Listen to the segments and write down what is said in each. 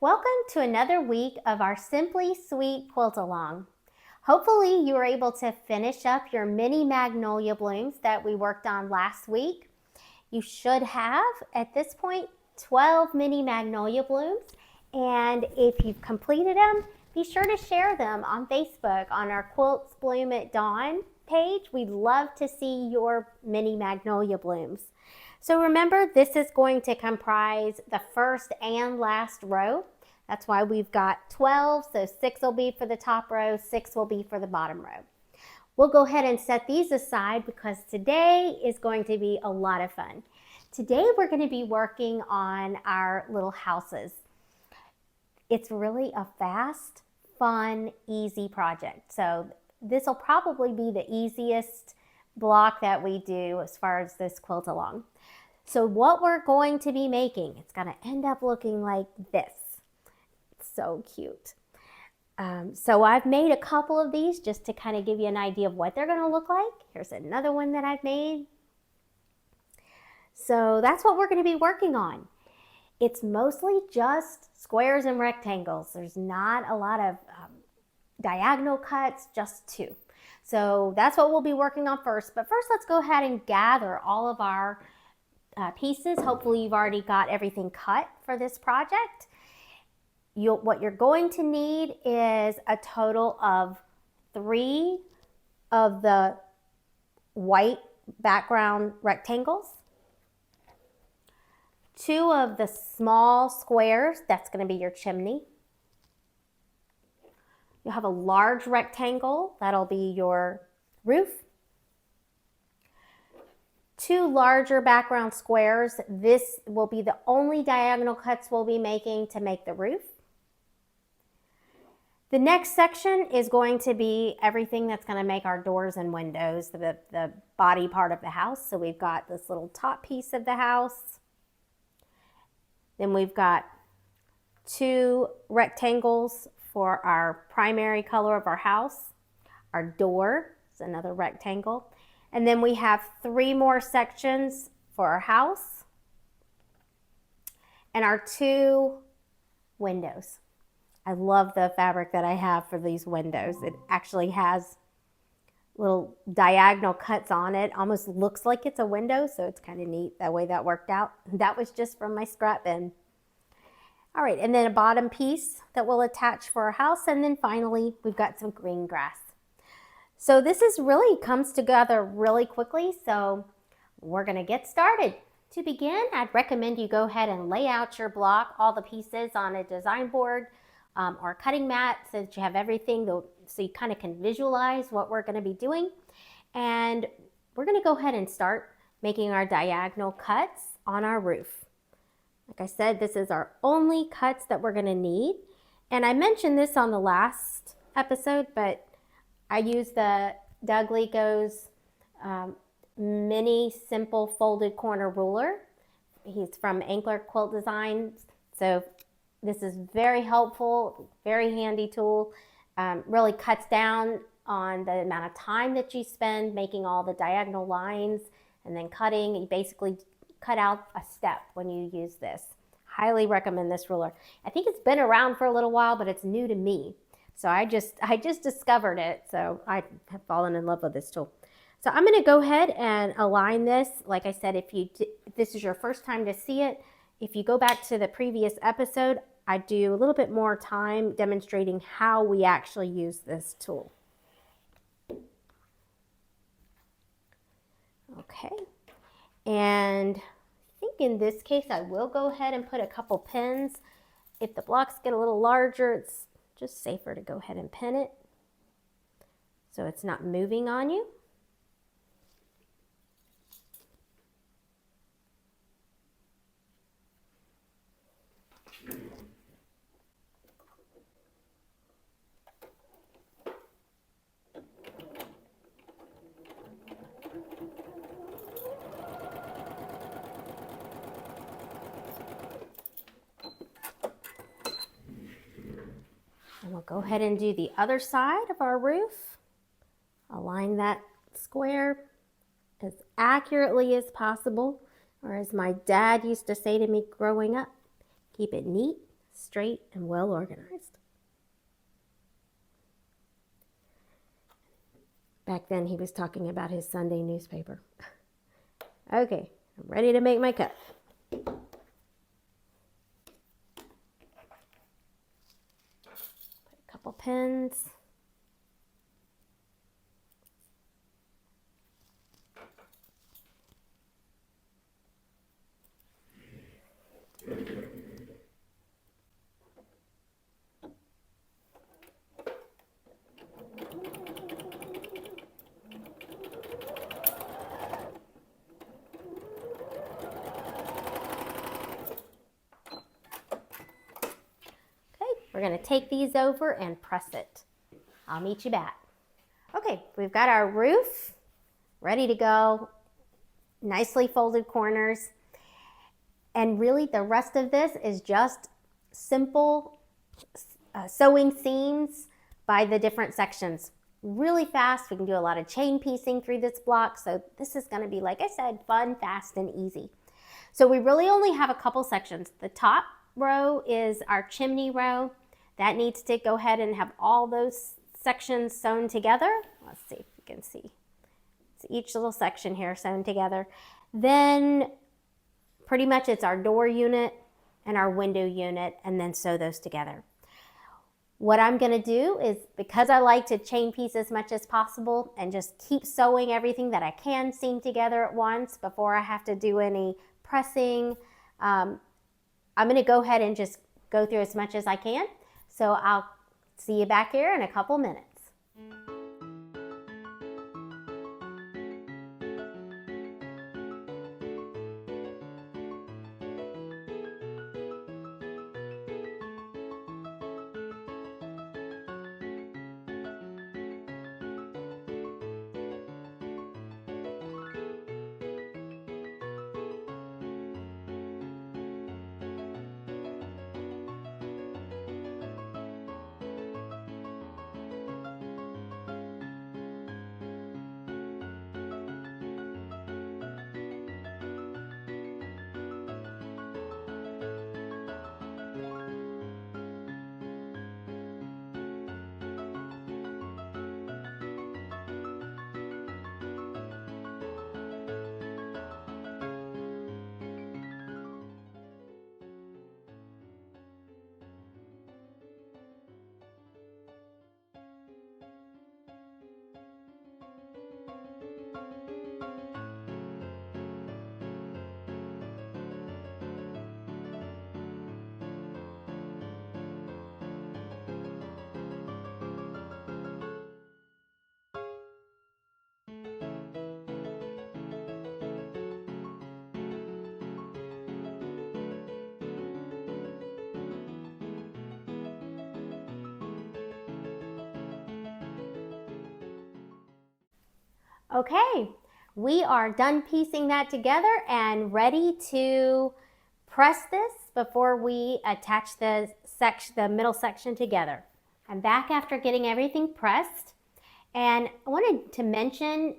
Welcome to another week of our Simply Sweet Quilt Along. Hopefully you were able to finish up your mini magnolia blooms that we worked on last week. You should have, at this point, 12 mini magnolia blooms. And if you've completed them, be sure to share them on Facebook on our Quilts Bloom at Dawn page. We'd love to see your mini magnolia blooms. So remember, this is going to comprise the first and last row. That's why we've got 12, so 6 will be for the top row, 6 will be for the bottom row. We'll go ahead and set these aside because today is going to be a lot of fun. Today we're going to be working on our little houses. It's really a fast, fun, easy project. So this will probably be the easiest block that we do as far as this quilt along. So what we're going to be making, it's going to end up looking like this. It's so cute. So I've made a couple of these just to kind of give you an idea of what they're going to look like. Here's another one that I've made. So that's what we're going to be working on. It's mostly just squares and rectangles. There's not a lot of diagonal cuts, just 2. So that's what we'll be working on first. But first, let's go ahead and gather all of our pieces. Hopefully you've already got everything cut for this project. What you're going to need is a total of 3 of the white background rectangles, 2 of the small squares, that's going to be your chimney. You'll have a large rectangle, that'll be your roof. 2 larger background squares. This will be the only diagonal cuts we'll be making to make the roof. The next section is going to be everything that's going to make our doors and windows, the body part of the house. So we've got this little top piece of the house. Then we've got 2 rectangles for our primary color of our house. Our door is another rectangle. And then we have 3 more sections for our house and our 2 windows. I love the fabric that I have for these windows. It actually has little diagonal cuts on it. Almost looks like it's a window, so it's kind of neat that way that worked out. That was just from my scrap bin. All right, and then a bottom piece that we'll attach for our house. And then finally, we've got some green grass. So this really comes together really quickly, so we're gonna get started. To begin, I'd recommend you go ahead and lay out your block, all the pieces on a design board or a cutting mat so that you have everything, so you kind of can visualize what we're gonna be doing. And we're gonna go ahead and start making our diagonal cuts on our roof. Like I said, this is our only cuts that we're gonna need. And I mentioned this on the last episode, but I use the Doug Lico's mini simple folded corner ruler. He's from Ankler Quilt Designs. So this is very helpful, very handy tool. Really cuts down on the amount of time that you spend making all the diagonal lines and then cutting. You basically cut out a step when you use this. Highly recommend this ruler. I think it's been around for a little while, but it's new to me. So I just discovered it, so I have fallen in love with this tool. So I'm going to go ahead and align this. Like I said, if this is your first time to see it, if you go back to the previous episode, I do a little bit more time demonstrating how we actually use this tool. Okay, and I think in this case I will go ahead and put a couple pins. If the blocks get a little larger, it's just safer to go ahead and pin it so it's not moving on you. And we'll go ahead and do the other side of our roof. Align that square as accurately as possible, or as my dad used to say to me growing up, keep it neat, straight and well organized. Back then he was talking about his Sunday newspaper. Okay, I'm ready to make my cut. Put a couple pins. We're going to take these over and press it. I'll meet you back. Okay, we've got our roof ready to go. Nicely folded corners. And really the rest of this is just simple sewing seams by the different sections. Really fast. We can do a lot of chain piecing through this block. So this is going to be, like I said, fun, fast, and easy. So we really only have a couple sections. The top row is our chimney row. That needs to go ahead and have all those sections sewn together. Let's see if you can see. It's each little section here sewn together. Then pretty much it's our door unit and our window unit, and then sew those together. What I'm going to do is, because I like to chain piece as much as possible and just keep sewing everything that I can seam together at once before I have to do any pressing, I'm going to go ahead and just go through as much as I can. So I'll see you back here in a couple minutes. Okay, we are done piecing that together and ready to press this before we attach the middle section together. I'm back after getting everything pressed, and I wanted to mention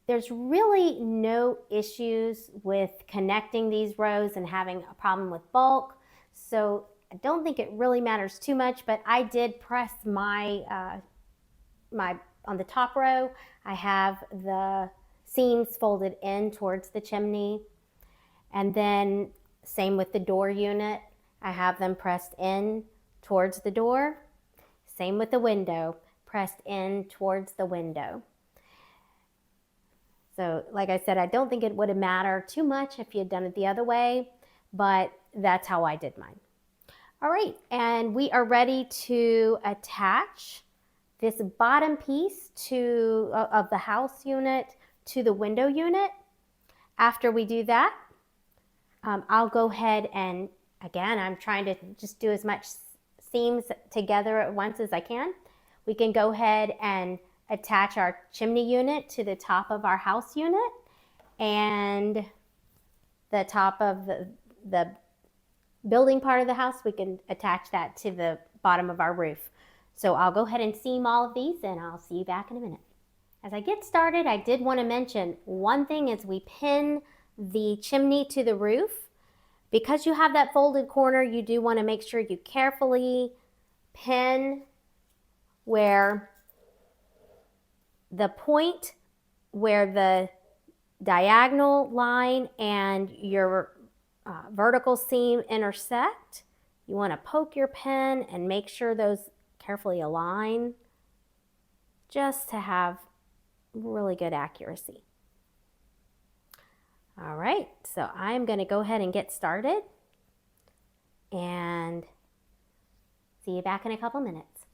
there's really no issues with connecting these rows and having a problem with bulk, so I don't think it really matters too much, but I did press my on the top row, I have the seams folded in towards the chimney. And then same with the door unit. I have them pressed in towards the door. Same with the window, pressed in towards the window. So like I said, I don't think it would have mattered too much if you had done it the other way, but that's how I did mine. All right, and we are ready to attach this bottom piece of the house unit to the window unit. After we do that, I'll go ahead and, again, I'm trying to just do as much seams together at once as I can. We can go ahead and attach our chimney unit to the top of our house unit, and the top of the building part of the house, we can attach that to the bottom of our roof. So I'll go ahead and seam all of these, and I'll see you back in a minute. As I get started, I did want to mention one thing: is we pin the chimney to the roof. Because you have that folded corner, you do want to make sure you carefully pin where the point where the diagonal line and your vertical seam intersect. You want to poke your pen and make sure those carefully align just to have really good accuracy. All right, so I'm going to go ahead and get started and see you back in a couple minutes.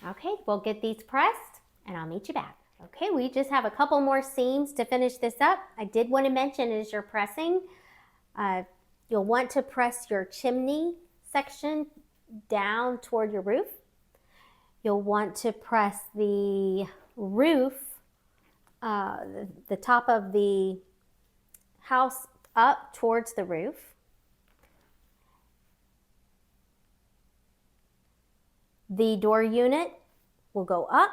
Okay, we'll get these pressed and I'll meet you back. Okay, we just have a couple more seams to finish this up. I did want to mention as you're pressing, you'll want to press your chimney section down toward your roof. You'll want to press the roof, the top of the house up towards the roof. The door unit will go up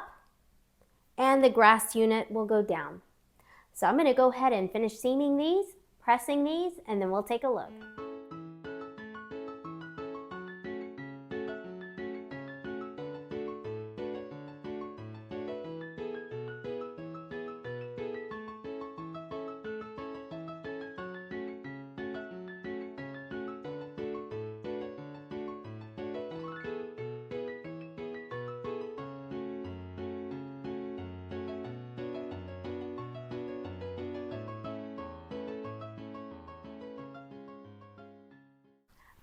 and the grass unit will go down. So I'm going to go ahead and finish seaming these, pressing these, and then we'll take a look.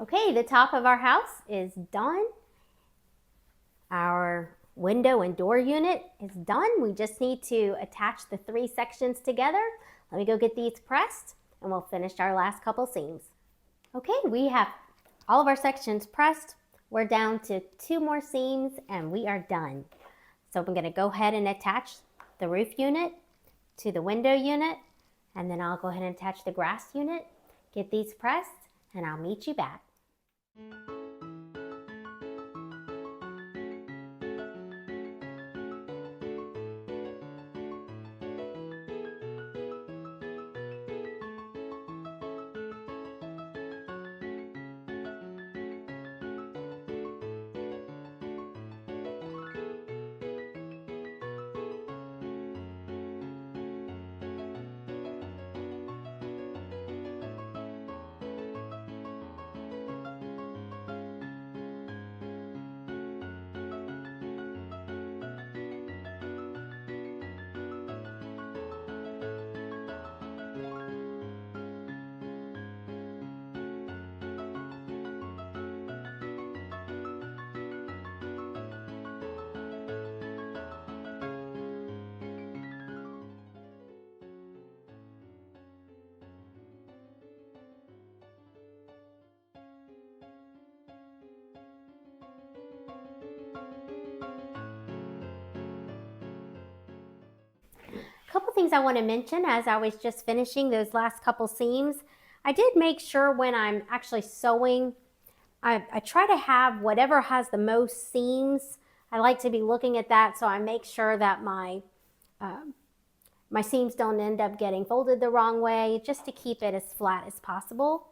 Okay, the top of our house is done. Our window and door unit is done. We just need to attach the 3 sections together. Let me go get these pressed and we'll finish our last couple seams. Okay, we have all of our sections pressed. We're down to 2 more seams and we are done. So I'm going to go ahead and attach the roof unit to the window unit, and then I'll go ahead and attach the grass unit, get these pressed, and I'll meet you back. Couple things I want to mention as I was just finishing those last couple seams. I did make sure when I'm actually sewing, I try to have whatever has the most seams. I like to be looking at that, so I make sure that my seams don't end up getting folded the wrong way, just to keep it as flat as possible.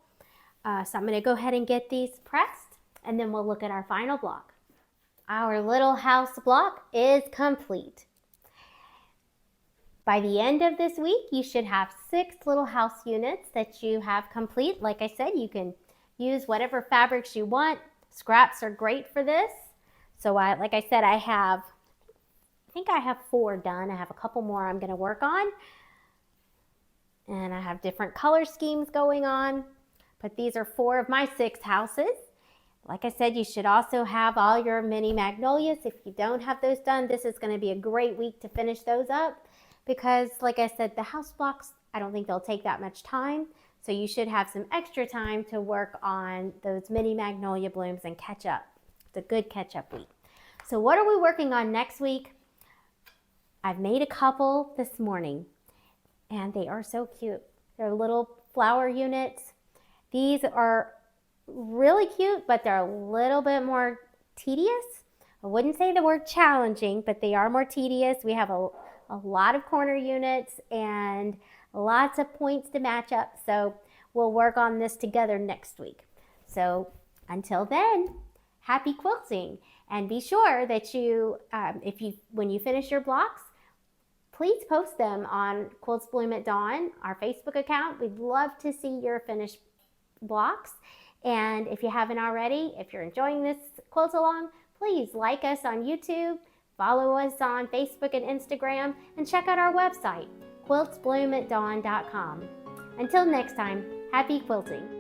So I'm going to go ahead and get these pressed, and then we'll look at our final block. Our little house block is complete. By the end of this week, you should have 6 little house units that you have complete. Like I said, you can use whatever fabrics you want. Scraps are great for this. So like I said, I think I have 4 done. I have a couple more I'm going to work on. And I have different color schemes going on. But these are 4 of my 6 houses. Like I said, you should also have all your mini magnolias. If you don't have those done, this is going to be a great week to finish those up. Because like I said, the house blocks, I don't think they'll take that much time. So you should have some extra time to work on those mini magnolia blooms and catch up. It's a good catch up week. So what are we working on next week? I've made a couple this morning and they are so cute. They're little flower units. These are really cute, but they're a little bit more tedious. I wouldn't say the word challenging, but they are more tedious. We have a lot of corner units and lots of points to match up. So we'll work on this together next week. So until then, happy quilting. And be sure that when you finish your blocks, please post them on Quilts Bloom at Dawn, our Facebook account. We'd love to see your finished blocks. And if you haven't already, if you're enjoying this quilt along, please like us on YouTube, follow us on Facebook and Instagram, and check out our website, quiltsbloomatdawn.com. Until next time, happy quilting.